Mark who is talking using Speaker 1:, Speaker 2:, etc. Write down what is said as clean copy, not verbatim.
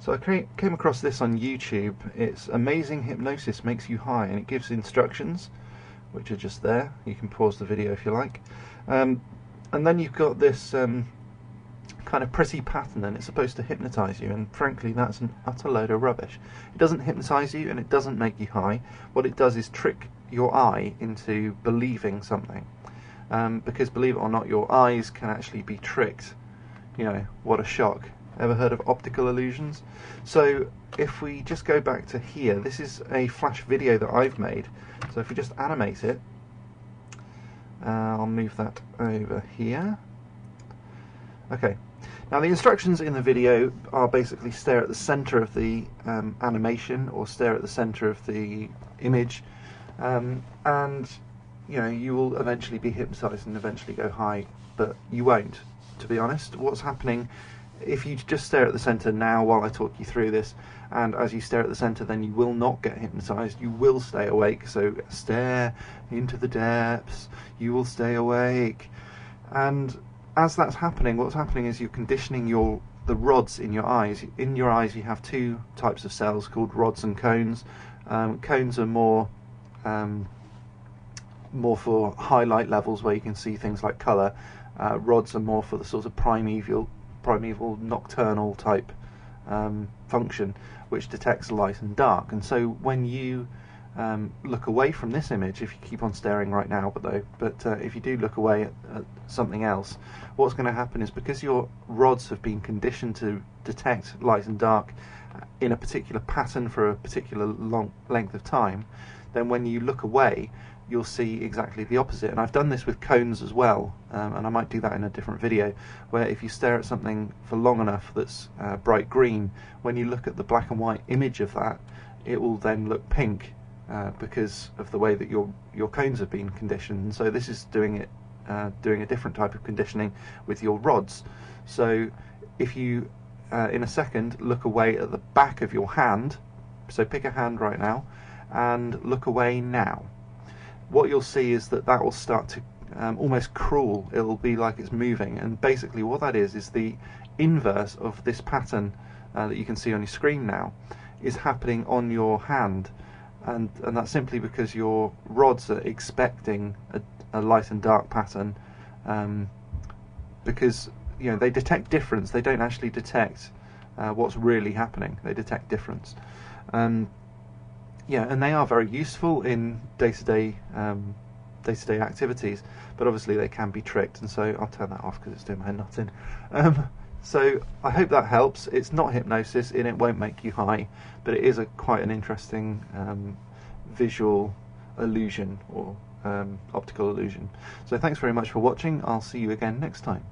Speaker 1: So I came across this on YouTube. It's Amazing Hypnosis Makes You High, and it gives instructions, which are just there. You can pause the video if you like. And then you've got this kind of pretty pattern, and it's supposed to hypnotise you, and frankly that's an utter load of rubbish. It doesn't hypnotise you and it doesn't make you high. What it does is trick your eye into believing something. Because believe it or not, your eyes can actually be tricked. You know, what a shock. Ever heard of optical illusions? So if we just go back to here, this is a flash video that I've made. So if we just animate it, I'll move that over here. Okay, now the instructions in the video are basically stare at the center of the animation, or stare at the center of the image, and you know, you will eventually be hypnotized and eventually go high, but you won't, to be honest. What's happening if you just stare at the center now while I talk you through this, and as you stare at the center, then you will not get hypnotized, you will stay awake. So stare into the depths, you will stay awake. And as that's happening, what's happening is you're conditioning the rods in your eyes. In your eyes you have two types of cells called rods and cones. Cones are more for highlight levels where you can see things like colour. Rods are more for the sort of primeval nocturnal type function, which detects light and dark. And so when you look away from this image, if you keep on staring right now, but if you do look away at something else, what's going to happen is, because your rods have been conditioned to detect light and dark in a particular pattern for a particular long length of time, then when you look away you'll see exactly the opposite. And I've done this with cones as well, and I might do that in a different video, where if you stare at something for long enough that's bright green, when you look at the black and white image of that, it will then look pink, because of the way that your cones have been conditioned. And so this is doing a different type of conditioning with your rods. So if you in a second look away at the back of your hand, so pick a hand right now and look away now, what you'll see is that will start to almost crawl. It'll be like it's moving, and basically what that is the inverse of this pattern that you can see on your screen now is happening on your hand. And that's simply because your rods are expecting a light and dark pattern, because you know, they detect difference. They don't actually detect what's really happening. They detect difference. Yeah, and they are very useful in day-to-day activities, but obviously they can be tricked, and so I'll turn that off because it's doing my nut in. So I hope that helps. It's not hypnosis, and it won't make you high, but it is quite an interesting visual illusion, or optical illusion. So thanks very much for watching. I'll see you again next time.